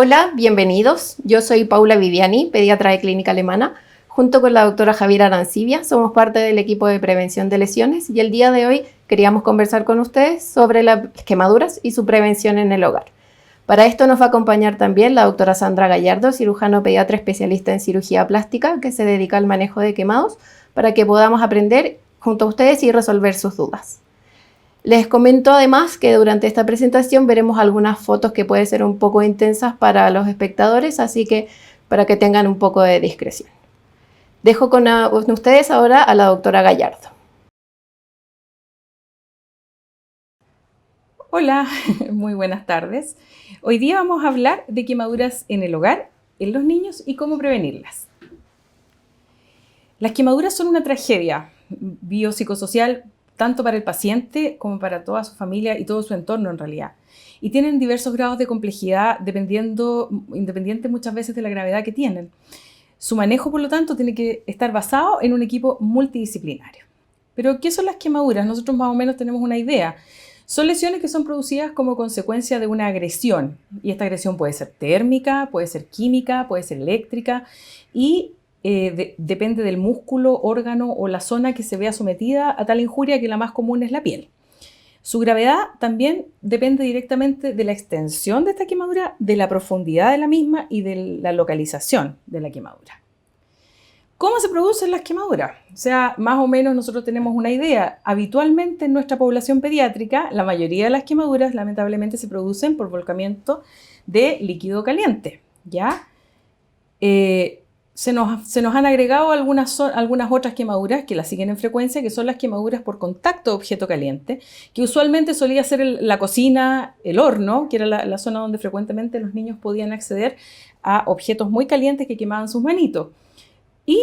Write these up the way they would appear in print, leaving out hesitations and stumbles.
Hola, bienvenidos. Yo soy Paula Viviani, pediatra de Clínica Alemana. Junto con la doctora Javiera Arancibia, somos parte del equipo de prevención de lesiones y el día de hoy queríamos conversar con ustedes sobre las quemaduras y su prevención en el hogar. Para esto nos va a acompañar también la doctora Sandra Gallardo, cirujano pediatra especialista en cirugía plástica que se dedica al manejo de quemados, para que podamos aprender junto a ustedes y resolver sus dudas. Les comento además que durante esta presentación veremos algunas fotos que pueden ser un poco intensas para los espectadores, así que para que tengan un poco de discreción. Dejo con ustedes ahora a la doctora Gallardo. Hola, muy buenas tardes. Hoy día vamos a hablar de quemaduras en el hogar, en los niños y cómo prevenirlas. Las quemaduras son una tragedia biopsicosocial tanto para el paciente como para toda su familia y todo su entorno en realidad. Y tienen diversos grados de complejidad independiente muchas veces de la gravedad que tienen. Su manejo, por lo tanto, tiene que estar basado en un equipo multidisciplinario. Pero, ¿qué son las quemaduras? Nosotros más o menos tenemos una idea. Son lesiones que son producidas como consecuencia de una agresión. Y esta agresión puede ser térmica, puede ser química, puede ser eléctrica y depende del músculo, órgano o la zona que se vea sometida a tal injuria, que la más común es la piel. Su gravedad también depende directamente de la extensión de esta quemadura, de la profundidad de la misma y de la localización de la quemadura. ¿Cómo se producen las quemaduras? O sea, más o menos nosotros tenemos una idea. Habitualmente en nuestra población pediátrica, la mayoría de las quemaduras lamentablemente se producen por volcamiento de líquido caliente, ¿ya? Se nos han agregado algunas otras quemaduras que las siguen en frecuencia, que son las quemaduras por contacto de objeto caliente, que usualmente solía ser la cocina, el horno, que era la zona donde frecuentemente los niños podían acceder a objetos muy calientes que quemaban sus manitos. Y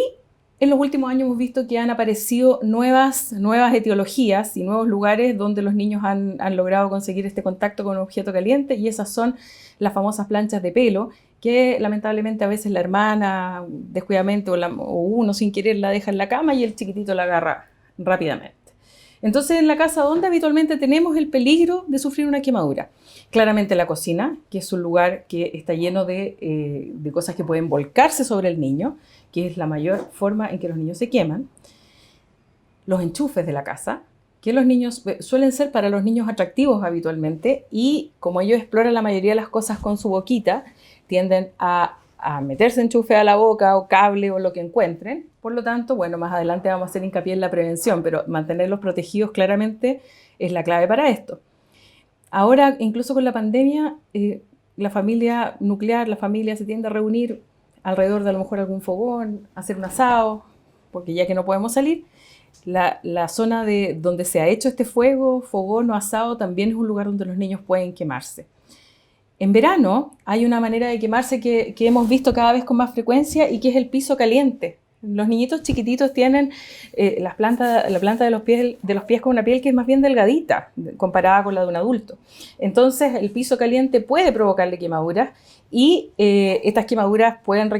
en los últimos años hemos visto que han aparecido nuevas etiologías y nuevos lugares donde los niños han logrado conseguir este contacto con un objeto caliente, y esas son las famosas planchas de pelo, que lamentablemente a veces la hermana descuidadamente o uno sin querer la deja en la cama y el chiquitito la agarra rápidamente. Entonces, en la casa, ¿dónde habitualmente tenemos el peligro de sufrir una quemadura? Claramente la cocina, que es un lugar que está lleno de cosas que pueden volcarse sobre el niño, que es la mayor forma en que los niños se queman. Los enchufes de la casa, que los niños suelen ser para los niños atractivos habitualmente, y como ellos exploran la mayoría de las cosas con su boquita, tienden a meterse enchufe a la boca o cable o lo que encuentren. Por lo tanto, bueno, más adelante vamos a hacer hincapié en la prevención, pero mantenerlos protegidos claramente es la clave para esto. Ahora, incluso con la pandemia, la familia nuclear, la familia se tiende a reunir alrededor de a lo mejor algún fogón, hacer un asado, porque ya que no podemos salir, la zona donde se ha hecho este fuego, fogón o asado, también es un lugar donde los niños pueden quemarse. En verano hay una manera de quemarse que hemos visto cada vez con más frecuencia, y que es el piso caliente. Los niñitos chiquititos tienen la planta de los pies con una piel que es más bien delgadita comparada con la de un adulto. Entonces el piso caliente puede provocarle quemaduras, y estas quemaduras pueden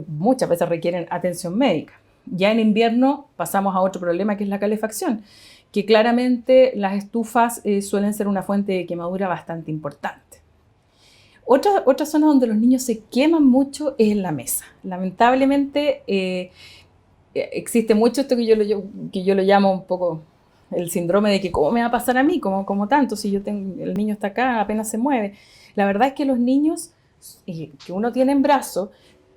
muchas veces requieren atención médica. Ya en invierno pasamos a otro problema, que es la calefacción, que claramente las estufas suelen ser una fuente de quemadura bastante importante. Otra zona donde los niños se queman mucho es en la mesa. Lamentablemente existe mucho esto que yo lo llamo un poco el síndrome de que ¿cómo me va a pasar a mí? ¿Cómo tanto? Si el niño está acá, apenas se mueve. La verdad es que los niños que uno tiene en brazos,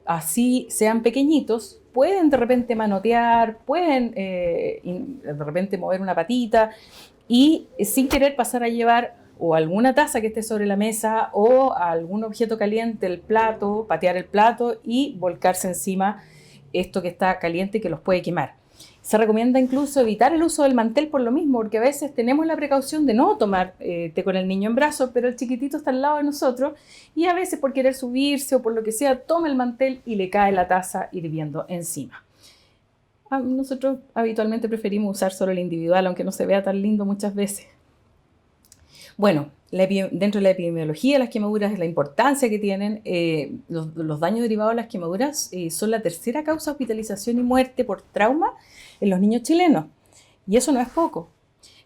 así sean pequeñitos, pueden de repente manotear, pueden de repente mover una patita y sin querer pasar a llevar o alguna taza que esté sobre la mesa o algún objeto caliente, el plato, patear el plato y volcarse encima esto que está caliente y que los puede quemar. Se recomienda incluso evitar el uso del mantel por lo mismo, porque a veces tenemos la precaución de no tomar té con el niño en brazos, pero el chiquitito está al lado de nosotros y a veces por querer subirse o por lo que sea, toma el mantel y le cae la taza hirviendo encima. Nosotros habitualmente preferimos usar solo el individual, aunque no se vea tan lindo muchas veces. Bueno, dentro de la epidemiología de las quemaduras, la importancia que tienen, los daños derivados de las quemaduras son la tercera causa de hospitalización y muerte por trauma en los niños chilenos. Y eso no es poco.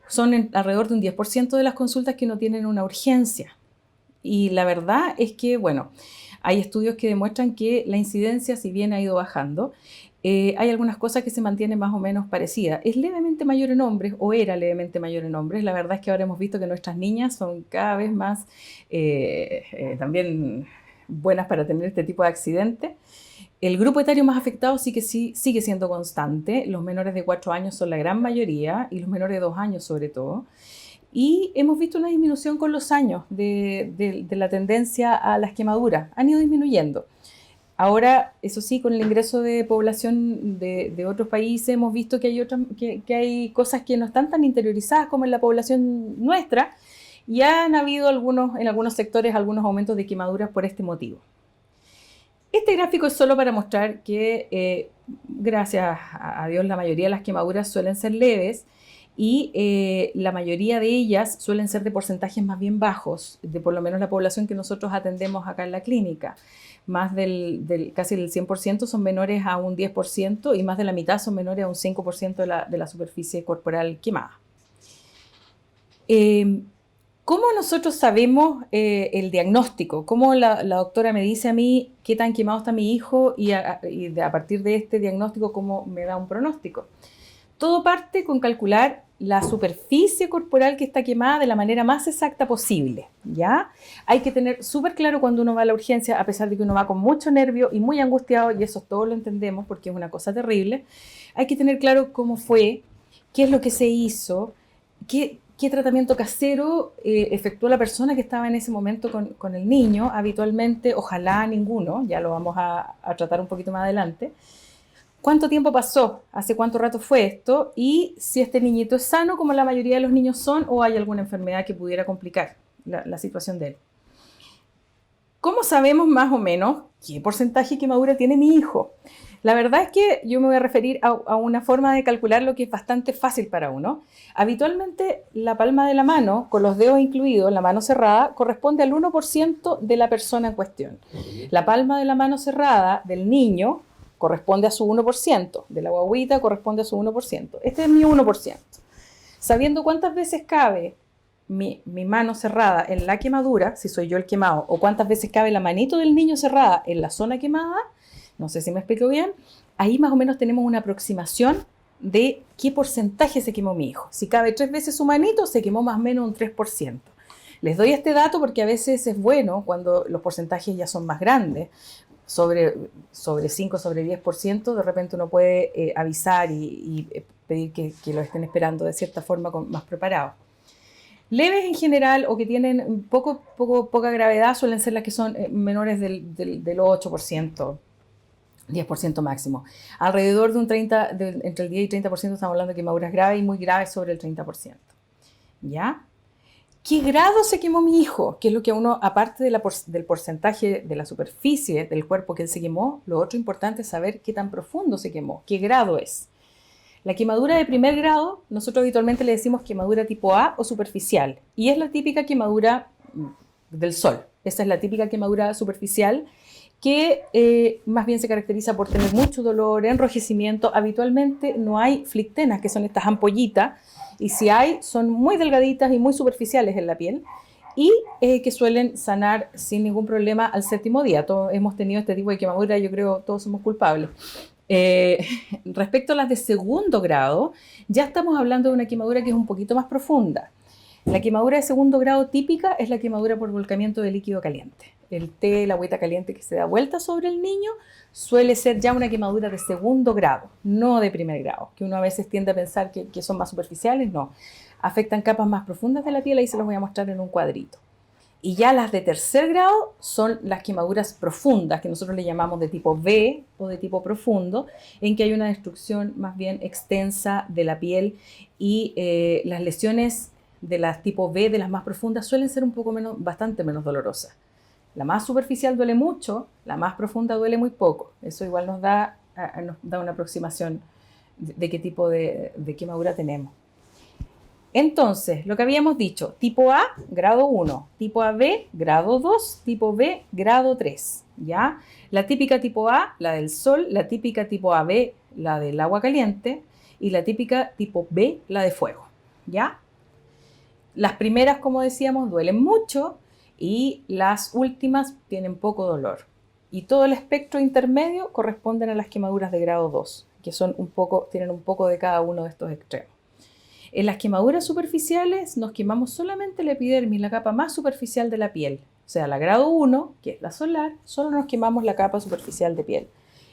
Son alrededor de un 10% de las consultas que no tienen una urgencia. Y la verdad es que, bueno, hay estudios que demuestran que la incidencia, si bien ha ido bajando, hay algunas cosas que se mantienen más o menos parecidas. Es levemente mayor en hombres, o era levemente mayor en hombres. La verdad es que ahora hemos visto que nuestras niñas son cada vez más también buenas para tener este tipo de accidentes. El grupo etario más afectado sigue siendo constante. Los menores de 4 años son la gran mayoría y los menores de 2 años sobre todo. Y hemos visto una disminución con los años de la tendencia a las quemaduras. Han ido disminuyendo. Ahora, eso sí, con el ingreso de población de otros países hemos visto que hay cosas que no están tan interiorizadas como en la población nuestra y han habido en algunos sectores algunos aumentos de quemaduras por este motivo. Este gráfico es solo para mostrar que, gracias a Dios, la mayoría de las quemaduras suelen ser leves y la mayoría de ellas suelen ser de porcentajes más bien bajos, de por lo menos la población que nosotros atendemos acá en la clínica. Más casi el 100% son menores a un 10% y más de la mitad son menores a un 5% de la superficie corporal quemada. ¿Cómo nosotros sabemos el diagnóstico? ¿Cómo la doctora me dice a mí qué tan quemado está mi hijo y a partir de este diagnóstico cómo me da un pronóstico? Todo parte con calcular la superficie corporal que está quemada de la manera más exacta posible, ¿ya? Hay que tener súper claro cuando uno va a la urgencia, a pesar de que uno va con mucho nervio y muy angustiado, y eso todos lo entendemos porque es una cosa terrible, hay que tener claro cómo fue, qué es lo que se hizo, qué tratamiento casero efectuó la persona que estaba en ese momento con el niño. Habitualmente, ojalá ninguno, ya lo vamos a tratar un poquito más adelante. ¿Cuánto tiempo pasó? ¿Hace cuánto rato fue esto? Y si este niñito es sano, como la mayoría de los niños son, o hay alguna enfermedad que pudiera complicar la situación de él. ¿Cómo sabemos más o menos qué porcentaje de quemadura tiene mi hijo? La verdad es que yo me voy a referir a una forma de calcular lo que es bastante fácil para uno. Habitualmente la palma de la mano, con los dedos incluidos, la mano cerrada, corresponde al 1% de la persona en cuestión. La palma de la mano cerrada del niño corresponde a su 1%, de la guagüita corresponde a su 1%. Este es mi 1%. Sabiendo cuántas veces cabe mi mano cerrada en la quemadura, si soy yo el quemado, o cuántas veces cabe la manito del niño cerrada en la zona quemada, no sé si me explico bien, ahí más o menos tenemos una aproximación de qué porcentaje se quemó mi hijo. Si cabe 3 veces su manito, se quemó más o menos un 3%. Les doy este dato porque a veces es bueno cuando los porcentajes ya son más grandes, sobre 5, sobre 10%, de repente uno puede avisar y pedir que lo estén esperando de cierta forma más preparados. Leves en general o que tienen poca gravedad suelen ser las que son menores del 8%. 10% máximo. Alrededor de un 30, entre el 10 y 30% estamos hablando de quemaduras graves y muy graves sobre el 30%. ¿Ya? ¿Qué grado se quemó mi hijo? Que es lo que a uno, aparte del porcentaje de la superficie del cuerpo que él se quemó, lo otro importante es saber qué tan profundo se quemó, qué grado es. La quemadura de primer grado, nosotros habitualmente le decimos quemadura tipo A o superficial, y es la típica quemadura del sol. Esa es la típica quemadura superficial que más bien se caracteriza por tener mucho dolor, enrojecimiento. Habitualmente no hay flictenas, que son estas ampollitas, y si hay, son muy delgaditas y muy superficiales en la piel, y que suelen sanar sin ningún problema al 7º día. Todos hemos tenido este tipo de quemadura, yo creo todos somos culpables. Respecto a las de segundo grado, ya estamos hablando de una quemadura que es un poquito más profunda. La quemadura de segundo grado típica es la quemadura por volcamiento de líquido caliente. El té, la agüita caliente que se da vuelta sobre el niño suele ser ya una quemadura de segundo grado, no de primer grado, que uno a veces tiende a pensar que son más superficiales. No, afectan capas más profundas de la piel, ahí se los voy a mostrar en un cuadrito. Y ya las de tercer grado son las quemaduras profundas, que nosotros le llamamos de tipo V o de tipo profundo, en que hay una destrucción más bien extensa de la piel y las lesiones de las tipo V, de las más profundas, suelen ser bastante menos dolorosas. La más superficial duele mucho, la más profunda duele muy poco. Eso igual nos da una aproximación de qué tipo de quemadura tenemos. Entonces, lo que habíamos dicho, tipo A, grado 1, tipo AB, grado 2, tipo B, grado 3, ¿ya? La típica tipo A, la del sol, la típica tipo AB, la del agua caliente, y la típica tipo B, la de fuego, ¿ya? Las primeras, como decíamos, duelen mucho, y las últimas tienen poco dolor. Y todo el espectro intermedio corresponden a las quemaduras de grado 2, que tienen un poco de cada uno de estos extremos. En las quemaduras superficiales nos quemamos solamente la epidermis, la capa más superficial de la piel. O sea, la grado 1, que es la solar, solo nos quemamos la capa superficial de piel.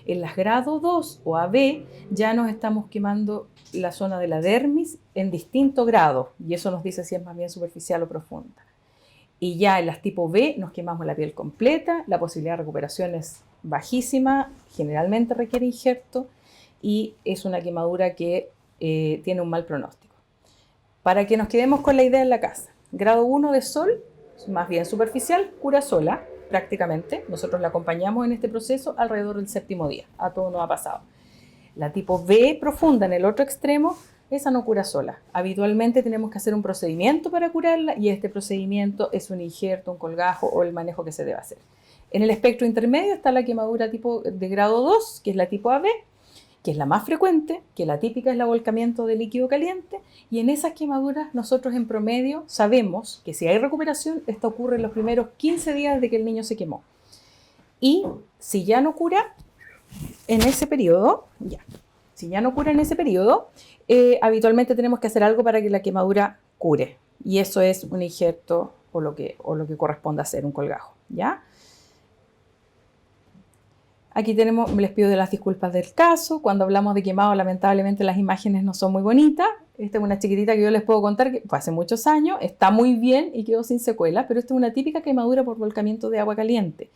En las grado 2 o AB ya nos estamos quemando la zona de la dermis en distinto grado, y eso nos dice si es más bien superficial o profunda. Y ya en las tipo B nos quemamos la piel completa, la posibilidad de recuperación es bajísima, generalmente requiere injerto y es una quemadura que tiene un mal pronóstico. Para que nos quedemos con la idea en la casa, grado 1 de sol, más bien superficial, cura sola prácticamente. Nosotros la acompañamos en este proceso alrededor del 7º día, a todo nos ha pasado. La tipo B profunda en el otro extremo, esa no cura sola. Habitualmente tenemos que hacer un procedimiento para curarla y este procedimiento es un injerto, un colgajo o el manejo que se debe hacer. En el espectro intermedio está la quemadura tipo de grado 2, que es la tipo AB, que es la más frecuente, que la típica es el avolcamiento de líquido caliente, y en esas quemaduras nosotros en promedio sabemos que si hay recuperación, esto ocurre en los primeros 15 días de que el niño se quemó. Y si ya no cura en ese periodo, habitualmente tenemos que hacer algo para que la quemadura cure, y eso es un injerto o lo que corresponde hacer, un colgajo, ¿ya? Aquí les pido las disculpas del caso. Cuando hablamos de quemado, lamentablemente las imágenes no son muy bonitas. Esta es una chiquitita que yo les puedo contar que fue hace muchos años, está muy bien y quedó sin secuelas, pero esta es una típica quemadura por volcamiento de agua caliente.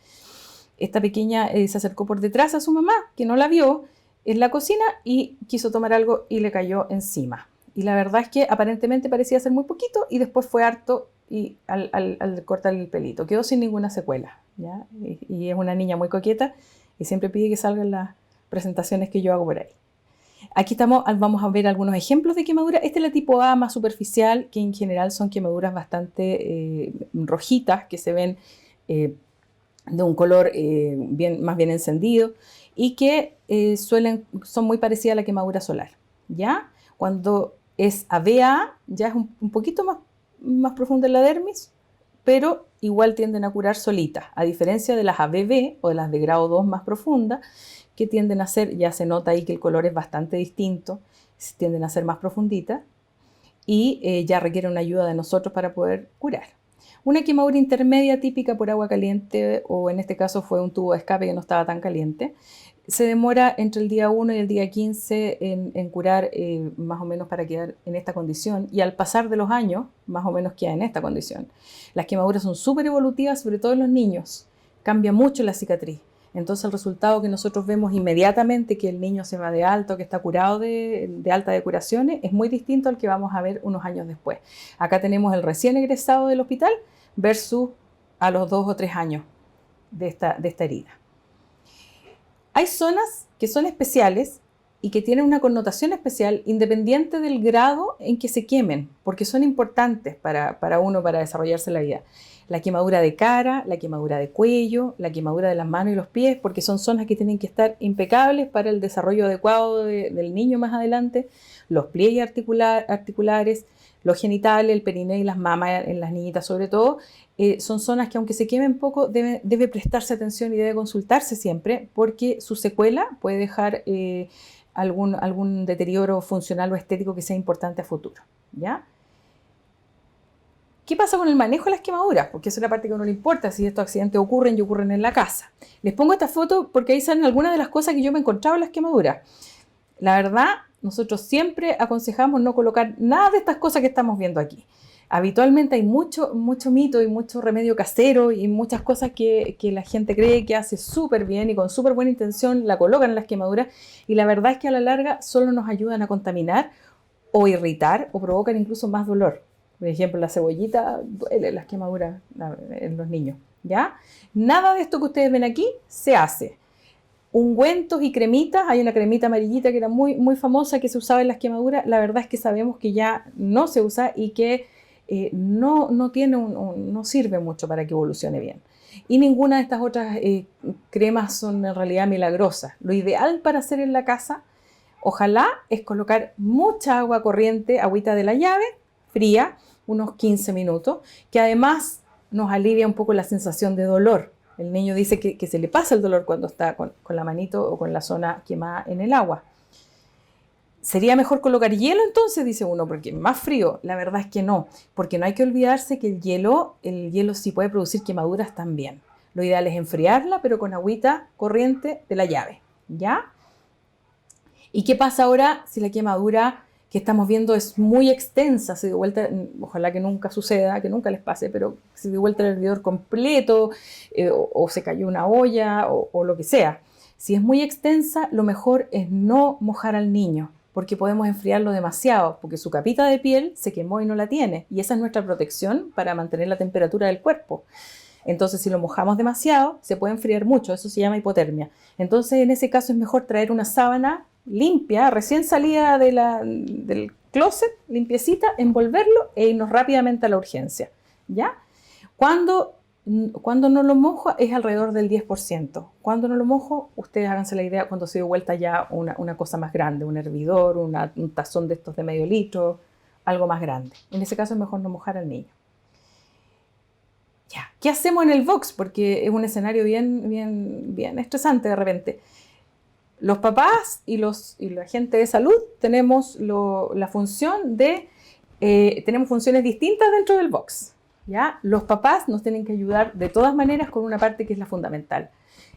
Esta pequeña se acercó por detrás a su mamá, que no la vio, en la cocina y quiso tomar algo y le cayó encima. Y la verdad es que aparentemente parecía ser muy poquito y después fue harto y al cortar el pelito. Quedó sin ninguna secuela, ¿ya? Y es una niña muy coqueta y siempre pide que salgan las presentaciones que yo hago por ahí. Aquí vamos a ver algunos ejemplos de quemadura. Esta es la tipo A más superficial, que en general son quemaduras bastante rojitas, que se ven de un color más bien encendido y que son muy parecidas a la quemadura solar, ¿ya? Cuando es ABA, ya es un poquito más profunda en la dermis, pero igual tienden a curar solitas, a diferencia de las ABB o de las de grado 2 más profundas, que tienden a ser, ya se nota ahí que el color es bastante distinto, tienden a ser más profunditas y ya requieren una ayuda de nosotros para poder curar. Una quemadura intermedia típica por agua caliente, o en este caso fue un tubo de escape que no estaba tan caliente, se demora entre el día 1 y el día 15 en curar más o menos para quedar en esta condición, y al pasar de los años más o menos queda en esta condición. Las quemaduras son súper evolutivas, sobre todo en los niños, cambia mucho la cicatriz. Entonces el resultado que nosotros vemos inmediatamente, que el niño se va de alto, que está curado de alta de curaciones, es muy distinto al que vamos a ver unos años después. Acá tenemos el recién egresado del hospital versus a los 2 o 3 años de esta herida. Hay zonas que son especiales y que tienen una connotación especial independiente del grado en que se quemen, porque son importantes para desarrollarse en la vida. La quemadura de cara, la quemadura de cuello, la quemadura de las manos y los pies, porque son zonas que tienen que estar impecables para el desarrollo adecuado del niño más adelante. Los pliegues articulares, los genitales, el perineo y las mamas en las niñitas sobre todo, son zonas que aunque se quemen poco, debe prestarse atención y debe consultarse siempre, porque su secuela puede dejar algún deterioro funcional o estético que sea importante a futuro, ¿ya? ¿Qué pasa con el manejo de las quemaduras? Porque esa es la parte que a uno le importa, si estos accidentes ocurren y ocurren en la casa. Les pongo esta foto porque ahí salen algunas de las cosas que yo me he encontrado en las quemaduras. La verdad, nosotros siempre aconsejamos no colocar nada de estas cosas que estamos viendo aquí. Habitualmente hay mucho mito y mucho remedio casero y muchas cosas que la gente cree que hace súper bien y con súper buena intención la colocan en las quemaduras, y la verdad es que a la larga solo nos ayudan a contaminar o irritar o provocan incluso más dolor. Por ejemplo, la cebollita duele las quemaduras en los niños, ¿ya? Nada de esto que ustedes ven aquí se hace. Ungüentos y cremitas, hay una cremita amarillita que era muy famosa que se usaba en las quemaduras, la verdad es que sabemos que ya no se usa y que no sirve mucho para que evolucione bien. Y ninguna de estas otras cremas son en realidad milagrosas. Lo ideal para hacer en la casa, ojalá, es colocar mucha agua corriente, agüita de la llave, fría, unos 15 minutos, que además nos alivia un poco la sensación de dolor. El niño dice que se le pasa el dolor cuando está con la manito o con la zona quemada en el agua. ¿Sería mejor colocar hielo entonces? Dice uno, porque más frío. La verdad es que no, porque no hay que olvidarse que el hielo sí puede producir quemaduras también. Lo ideal es enfriarla, pero con agüita corriente de la llave, ¿ya? ¿Y qué pasa ahora si la quemadura que estamos viendo es muy extensa? Se dio vuelta, ojalá que nunca suceda, que nunca les pase, pero se dio vuelta el hervidor completo, o se cayó una olla, o lo que sea. Si es muy extensa, lo mejor es no mojar al niño, porque podemos enfriarlo demasiado, porque su capita de piel se quemó y no la tiene. Y esa es nuestra protección para mantener la temperatura del cuerpo. Entonces, si lo mojamos demasiado, se puede enfriar mucho, eso se llama hipotermia. Entonces, en ese caso es mejor traer una sábana limpia, recién salida del closet, limpiecita, envolverlo e irnos rápidamente a la urgencia, ¿ya? Cuando no lo mojo es alrededor del 10%. Cuando no lo mojo, ustedes háganse la idea cuando se dio vuelta ya una cosa más grande, un hervidor, un tazón de estos de medio litro, algo más grande. En ese caso es mejor no mojar al niño. Ya, ¿qué hacemos en el box? Porque es un escenario bien estresante de repente. Los papás y la gente de salud tenemos la función tenemos funciones distintas dentro del box, ¿ya? Los papás nos tienen que ayudar de todas maneras con una parte que es la fundamental.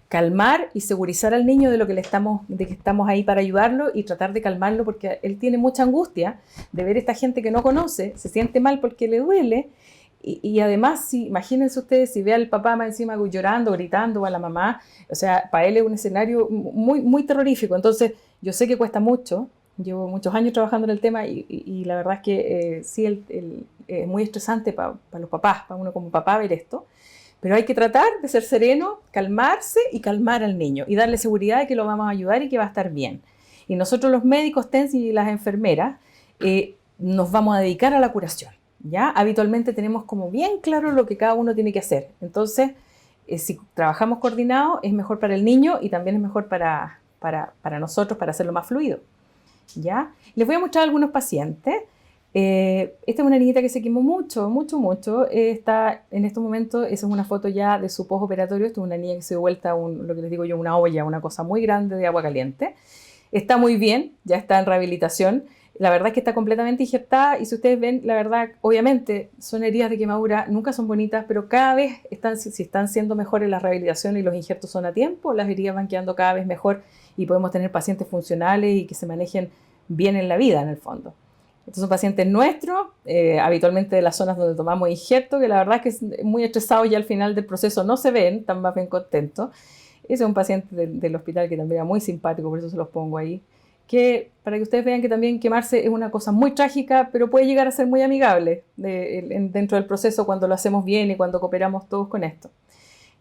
Calmar y segurizar al niño de que estamos ahí para ayudarlo y tratar de calmarlo porque él tiene mucha angustia de ver a esta gente que no conoce, se siente mal porque le duele. Y además, imagínense ustedes si ve al papá más encima llorando, gritando, o a la mamá, o sea, para él es un escenario muy terrorífico. Entonces, yo sé que cuesta mucho, llevo muchos años trabajando en el tema y la verdad es que sí, es muy estresante para los papás, para uno como papá ver esto, pero hay que tratar de ser sereno, calmarse y calmar al niño y darle seguridad de que lo vamos a ayudar y que va a estar bien. Y nosotros los médicos TENS y las enfermeras nos vamos a dedicar a la curación. ¿Ya? Habitualmente tenemos como bien claro lo que cada uno tiene que hacer. Entonces, si trabajamos coordinados, es mejor para el niño y también es mejor para nosotros, para hacerlo más fluido. ¿Ya? Les voy a mostrar a algunos pacientes. Esta es una niñita que se quemó mucho. Está en estos momentos, esa es una foto ya de su postoperatorio. Esta es una niña que se dio vuelta lo que les digo yo, una olla, una cosa muy grande de agua caliente. Está muy bien, ya está en rehabilitación. La verdad es que está completamente injertada y si ustedes ven, la verdad, obviamente son heridas de quemadura, nunca son bonitas, pero cada vez si están siendo mejores las rehabilitaciones y los injertos son a tiempo, las heridas van quedando cada vez mejor y podemos tener pacientes funcionales y que se manejen bien en la vida, en el fondo. Estos son pacientes nuestros, habitualmente de las zonas donde tomamos injertos, que la verdad es que muy estresados y al final del proceso no se ven, están más bien contentos. Ese es un paciente del hospital que también era muy simpático, por eso se los pongo ahí. Que para que ustedes vean que también quemarse es una cosa muy trágica, pero puede llegar a ser muy amigable dentro del proceso cuando lo hacemos bien y cuando cooperamos todos con esto.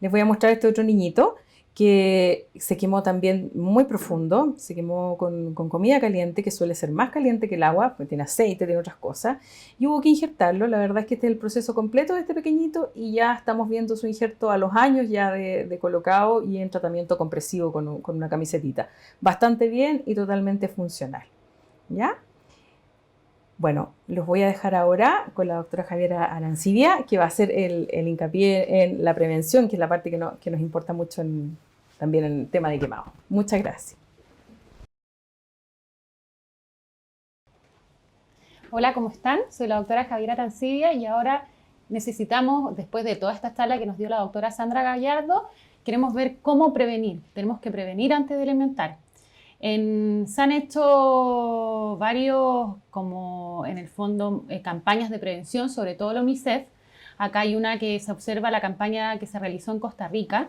Les voy a mostrar este otro niñito que se quemó también muy profundo, se quemó con comida caliente, que suele ser más caliente que el agua, porque tiene aceite, tiene otras cosas, y hubo que injertarlo. La verdad es que este es el proceso completo de este pequeñito y ya estamos viendo su injerto a los años ya de colocado y en tratamiento compresivo con una camisetita. Bastante bien y totalmente funcional, ¿ya? Bueno, los voy a dejar ahora con la doctora Javiera Arancibia, que va a hacer el hincapié en la prevención, que es la parte que nos importa mucho también en el tema de quemado. Muchas gracias. Hola, ¿cómo están? Soy la doctora Javiera Arancibia y ahora necesitamos, después de toda esta charla que nos dio la doctora Sandra Gallardo, queremos ver cómo prevenir. Tenemos que prevenir antes de alimentar. Se han hecho varios, como en el fondo, campañas de prevención, sobre todo la UNICEF. Acá hay una que se observa, la campaña que se realizó en Costa Rica,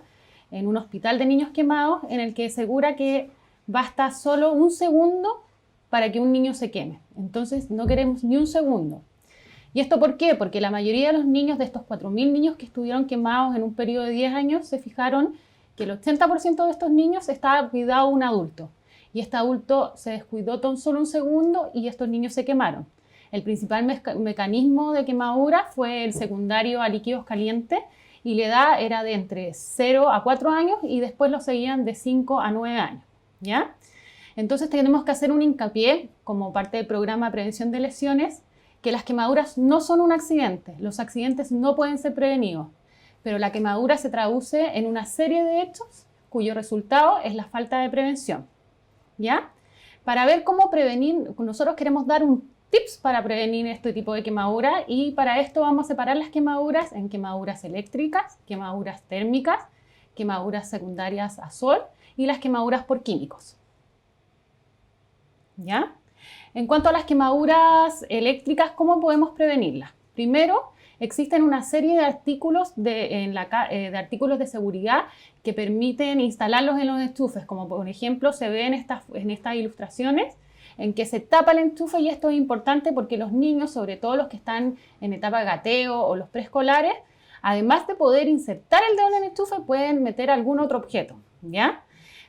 en un hospital de niños quemados, en el que asegura que basta solo un segundo para que un niño se queme. Entonces no queremos ni un segundo. ¿Y esto por qué? Porque la mayoría de los niños, de estos 4.000 niños que estuvieron quemados en un periodo de 10 años, se fijaron que el 80% de estos niños estaba cuidado un adulto. Y este adulto se descuidó tan solo un segundo y estos niños se quemaron. El principal mecanismo de quemadura fue el secundario a líquidos calientes y la edad era de entre 0 a 4 años y después lo seguían de 5 a 9 años, ¿ya? Entonces tenemos que hacer un hincapié como parte del programa de prevención de lesiones que las quemaduras no son un accidente, los accidentes no pueden ser prevenidos, pero la quemadura se traduce en una serie de hechos cuyo resultado es la falta de prevención, ¿ya? Para ver cómo prevenir, nosotros queremos dar un tips para prevenir este tipo de quemadura y para esto vamos a separar las quemaduras en quemaduras eléctricas, quemaduras térmicas, quemaduras secundarias a sol y las quemaduras por químicos, ¿ya? En cuanto a las quemaduras eléctricas, ¿cómo podemos prevenirlas? Primero, existen una serie de artículos de seguridad que permiten instalarlos en los enchufes, como por ejemplo se ve en estas ilustraciones, en que se tapa el enchufe, y esto es importante porque los niños, sobre todo los que están en etapa de gateo o los preescolares, además de poder insertar el dedo en el enchufe, pueden meter algún otro objeto, ¿ya?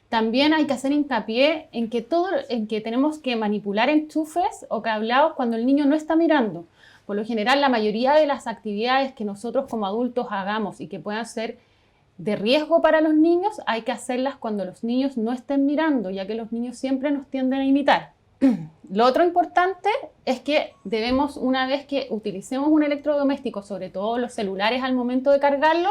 También hay que hacer hincapié en que tenemos que manipular enchufes o cableados cuando el niño no está mirando. Por lo general, la mayoría de las actividades que nosotros como adultos hagamos y que puedan ser de riesgo para los niños, hay que hacerlas cuando los niños no estén mirando, ya que los niños siempre nos tienden a imitar. Lo otro importante es que debemos, una vez que utilicemos un electrodoméstico, sobre todo los celulares al momento de cargarlo,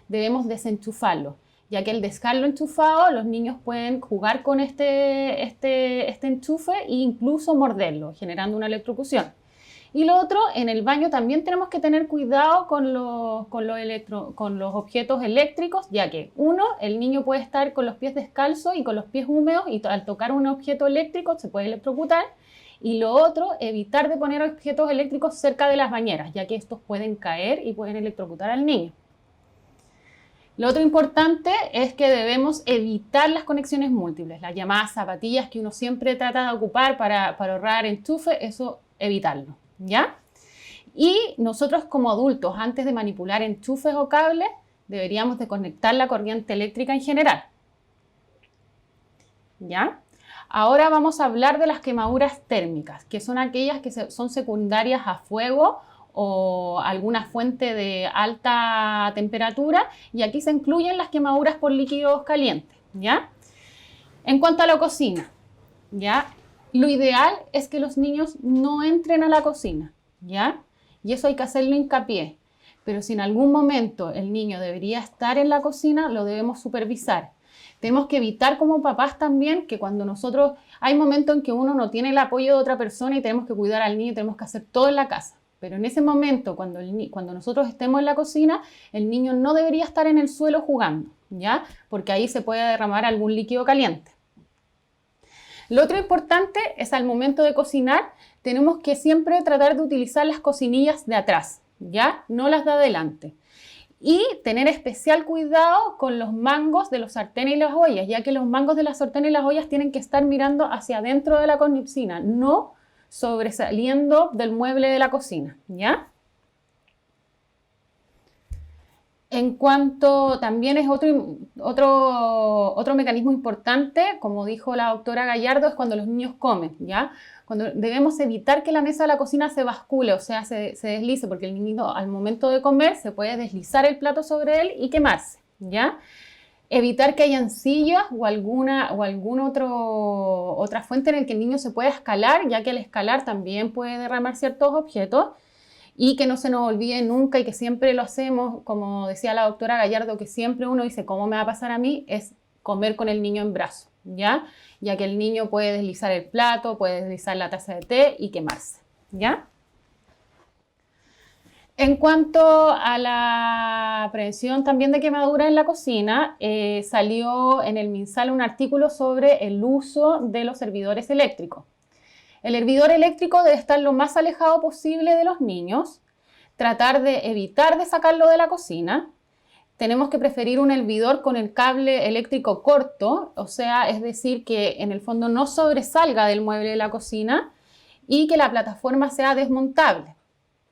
debemos desenchufarlo, ya que al dejarlo enchufado, los niños pueden jugar con este enchufe e incluso morderlo, generando una electrocución. Y lo otro, en el baño también tenemos que tener cuidado con los objetos eléctricos, ya que uno, el niño puede estar con los pies descalzos y con los pies húmedos y al tocar un objeto eléctrico se puede electrocutar. Y lo otro, evitar de poner objetos eléctricos cerca de las bañeras, ya que estos pueden caer y pueden electrocutar al niño. Lo otro importante es que debemos evitar las conexiones múltiples, las llamadas zapatillas que uno siempre trata de ocupar para ahorrar enchufe, eso evitarlo, ¿ya? Y nosotros como adultos, antes de manipular enchufes o cables, deberíamos de conectar la corriente eléctrica en general, ¿ya? Ahora vamos a hablar de las quemaduras térmicas, que son aquellas que son secundarias a fuego o alguna fuente de alta temperatura, y aquí se incluyen las quemaduras por líquidos calientes, ¿ya? En cuanto a la cocina, ¿ya? Lo ideal es que los niños no entren a la cocina, ¿ya? Y eso hay que hacerlo hincapié. Pero si en algún momento el niño debería estar en la cocina, lo debemos supervisar. Tenemos que evitar como papás también que cuando nosotros, hay momentos en que uno no tiene el apoyo de otra persona y tenemos que cuidar al niño y tenemos que hacer todo en la casa. Pero en ese momento, cuando nosotros estemos en la cocina, el niño no debería estar en el suelo jugando, ¿ya? Porque ahí se puede derramar algún líquido caliente. Lo otro importante es al momento de cocinar, tenemos que siempre tratar de utilizar las cocinillas de atrás, ¿ya? No las de adelante. Y tener especial cuidado con los mangos de los sartenes y las ollas, ya que los mangos de las sartenes y las ollas tienen que estar mirando hacia adentro de la cocina, no sobresaliendo del mueble de la cocina, ¿ya? En cuanto, también es otro mecanismo importante, como dijo la doctora Gallardo, es cuando los niños comen, ¿ya? Cuando debemos evitar que la mesa de la cocina se bascule, o sea, se deslice, porque el niño al momento de comer se puede deslizar el plato sobre él y quemarse, ¿ya? Evitar que hayan sillas o alguna otra fuente en la que el niño se pueda escalar, ya que al escalar también puede derramar ciertos objetos. Y que no se nos olvide nunca, y que siempre lo hacemos, como decía la doctora Gallardo, que siempre uno dice, ¿cómo me va a pasar a mí? Es comer con el niño en brazos, ¿ya? Ya que el niño puede deslizar el plato, puede deslizar la taza de té y quemarse, ¿ya? En cuanto a la prevención también de quemaduras en la cocina, salió en el MinSal un artículo sobre el uso de los hervidores eléctricos. El hervidor eléctrico debe estar lo más alejado posible de los niños, tratar de evitar de sacarlo de la cocina. Tenemos que preferir un hervidor con el cable eléctrico corto, o sea, es decir, que en el fondo no sobresalga del mueble de la cocina y que la plataforma sea desmontable,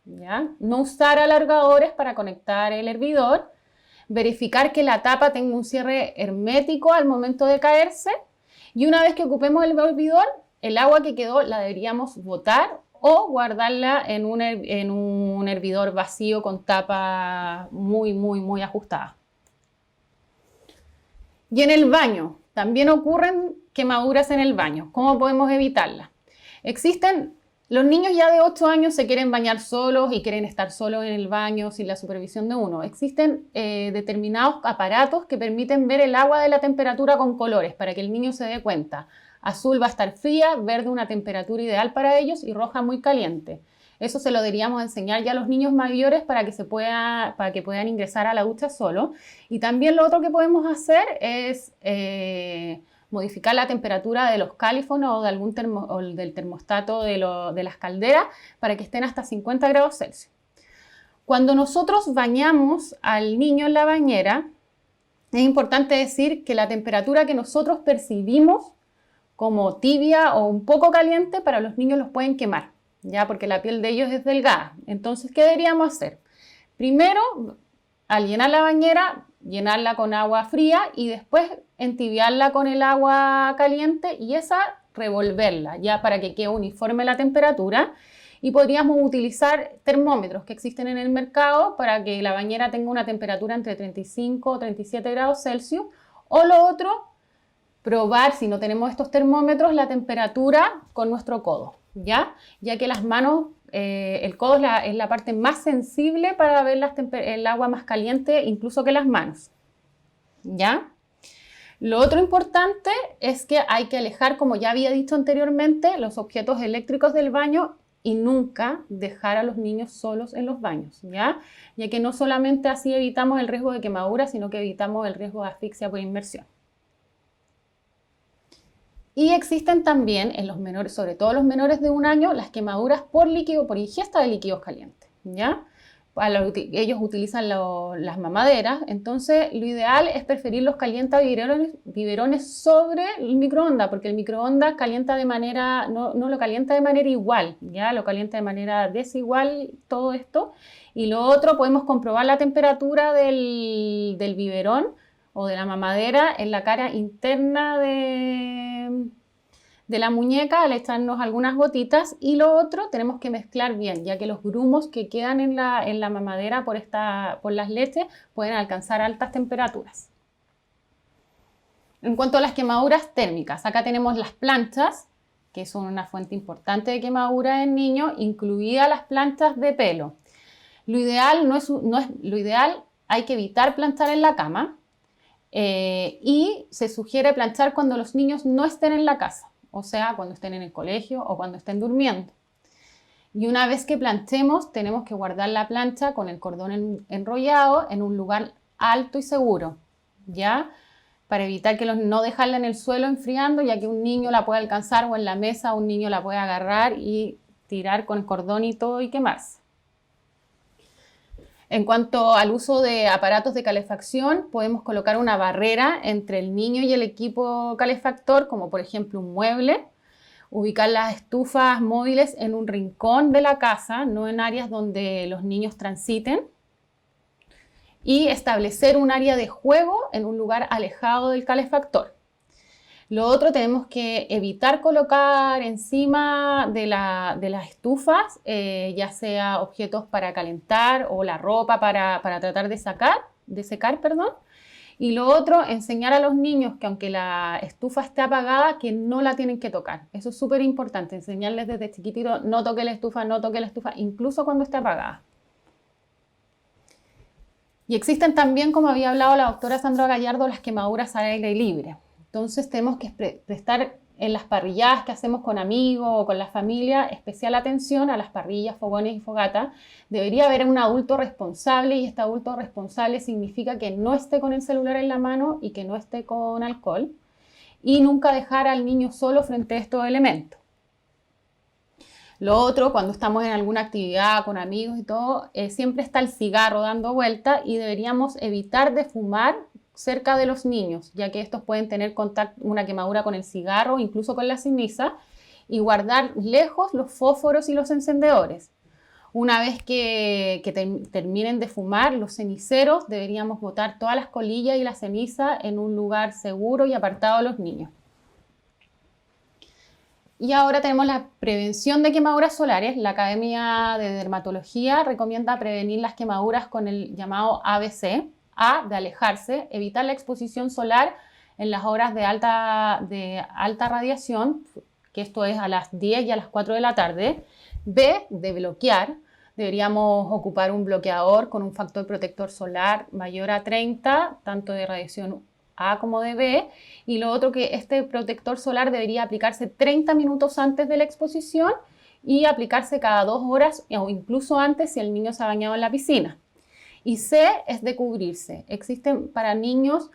¿ya? No usar alargadores para conectar el hervidor, verificar que la tapa tenga un cierre hermético al momento de caerse, y una vez que ocupemos el hervidor, el agua que quedó la deberíamos botar o guardarla en un hervidor vacío con tapa muy ajustada. Y en el baño, también ocurren quemaduras en el baño. ¿Cómo podemos evitarlas? Existen Los niños ya de 8 años se quieren bañar solos y quieren estar solos en el baño sin la supervisión de uno. Existen determinados aparatos que permiten ver el agua de la temperatura con colores para que el niño se dé cuenta. Azul va a estar fría, verde una temperatura ideal para ellos y roja muy caliente. Eso se lo deberíamos enseñar ya a los niños mayores para que puedan ingresar a la ducha solo. Y también lo otro que podemos hacer es modificar la temperatura de los calífonos o del termostato de las calderas para que estén hasta 50 grados Celsius. Cuando nosotros bañamos al niño en la bañera, es importante decir que la temperatura que nosotros percibimos como tibia o un poco caliente para los niños los pueden quemar, ya porque la piel de ellos es delgada. Entonces, ¿qué deberíamos hacer? Primero, al llenar la bañera, llenarla con agua fría y después entibiarla con el agua caliente y esa revolverla ya para que quede uniforme la temperatura. Y podríamos utilizar termómetros que existen en el mercado para que la bañera tenga una temperatura entre 35 o 37 grados Celsius. O lo otro, probar, si no tenemos estos termómetros, la temperatura con nuestro codo, ya que las manos, el codo es la parte más sensible para ver el agua más caliente incluso que las manos, ¿ya? Lo otro importante es que hay que alejar, como ya había dicho anteriormente, los objetos eléctricos del baño y nunca dejar a los niños solos en los baños, ¿ya? Ya que no solamente así evitamos el riesgo de quemadura, sino que evitamos el riesgo de asfixia por inmersión. Y existen también en los menores, sobre todo los menores de 1 año, las quemaduras por ingesta de líquidos calientes, ¿ya? Ellos utilizan las mamaderas, entonces lo ideal es preferir los biberones sobre el microondas, porque el microondas calienta no lo calienta de manera igual, ¿ya? Lo calienta de manera desigual todo esto. Y lo otro, podemos comprobar la temperatura del biberón o de la mamadera en la cara interna de la muñeca al echarnos algunas gotitas. Y lo otro, tenemos que mezclar bien, ya que los grumos que quedan en la mamadera por las leches pueden alcanzar altas temperaturas. En cuanto a las quemaduras térmicas, acá tenemos las planchas, que son una fuente importante de quemadura en niños, incluidas las planchas de pelo. Lo ideal, hay que evitar planchar en la cama. Y se sugiere planchar cuando los niños no estén en la casa, o sea, cuando estén en el colegio o cuando estén durmiendo. Y una vez que planchemos, tenemos que guardar la plancha con el cordón enrollado en un lugar alto y seguro, ¿ya? Para evitar no dejarla en el suelo enfriando, ya que un niño la puede alcanzar, o en la mesa un niño la puede agarrar y tirar con el cordón y todo y quemarse. En cuanto al uso de aparatos de calefacción, podemos colocar una barrera entre el niño y el equipo calefactor, como por ejemplo un mueble, ubicar las estufas móviles en un rincón de la casa, no en áreas donde los niños transiten, y establecer un área de juego en un lugar alejado del calefactor. Lo otro, tenemos que evitar colocar encima de las estufas, ya sea objetos para calentar o la ropa para tratar de secar. Y lo otro, enseñar a los niños que aunque la estufa esté apagada, que no la tienen que tocar. Eso es súper importante, enseñarles desde chiquitito, no toque la estufa, incluso cuando esté apagada. Y existen también, como había hablado la doctora Sandra Gallardo, las quemaduras al aire libre. Entonces tenemos que prestar en las parrilladas que hacemos con amigos o con la familia especial atención a las parrillas, fogones y fogatas. Debería haber un adulto responsable, y este adulto responsable significa que no esté con el celular en la mano y que no esté con alcohol, y nunca dejar al niño solo frente a estos elementos. Lo otro, cuando estamos en alguna actividad con amigos y todo, siempre está el cigarro dando vuelta, y deberíamos evitar de fumar cerca de los niños, ya que estos pueden tener una quemadura con el cigarro, incluso con la ceniza, y guardar lejos los fósforos y los encendedores. Una vez que terminen de fumar, los ceniceros, deberíamos botar todas las colillas y la ceniza en un lugar seguro y apartado de los niños. Y ahora tenemos la prevención de quemaduras solares. La Academia de Dermatología recomienda prevenir las quemaduras con el llamado ABC. A, de alejarse, evitar la exposición solar en las horas de alta radiación, que esto es a las 10 y a las 4 de la tarde. B, de bloquear. Deberíamos ocupar un bloqueador con un factor protector solar mayor a 30, tanto de radiación A como de B. Y lo otro, que este protector solar debería aplicarse 30 minutos antes de la exposición y aplicarse cada 2 horas o incluso antes si el niño se ha bañado en la piscina. Y C es de cubrirse. Existen para niños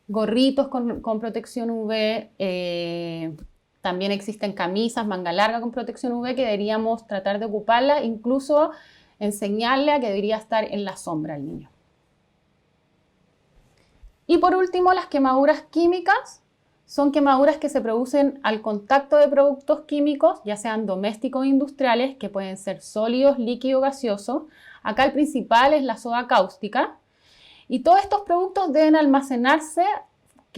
gorritos con protección UV, también existen camisas manga larga con protección UV que deberíamos tratar de ocuparla, incluso enseñarle a que debería estar en la sombra el niño. Y por último, las quemaduras químicas son quemaduras que se producen al contacto de productos químicos, ya sean domésticos o industriales, que pueden ser sólidos, líquidos, gaseosos. Acá el principal es la soda cáustica. Y todos estos productos deben almacenarse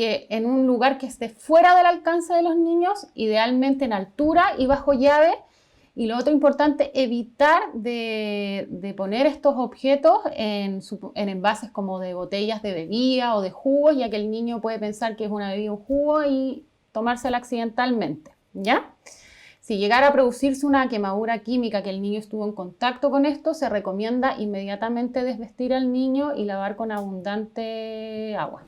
en un lugar que esté fuera del alcance de los niños, idealmente en altura y bajo llave. Y lo otro importante, evitar de poner estos objetos en envases como de botellas de bebida o de jugos, ya que el niño puede pensar que es una bebida o un jugo y tomársela accidentalmente, ¿ya? Si llegara a producirse una quemadura química que el niño estuvo en contacto con esto, se recomienda inmediatamente desvestir al niño y lavar con abundante agua.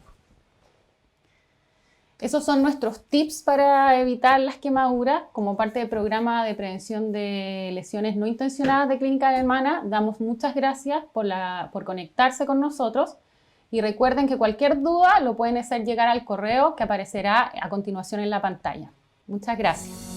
Esos son nuestros tips para evitar las quemaduras. Como parte del programa de prevención de lesiones no intencionadas de Clínica Alemana, damos muchas gracias por conectarse con nosotros y recuerden que cualquier duda lo pueden hacer llegar al correo que aparecerá a continuación en la pantalla. Muchas gracias.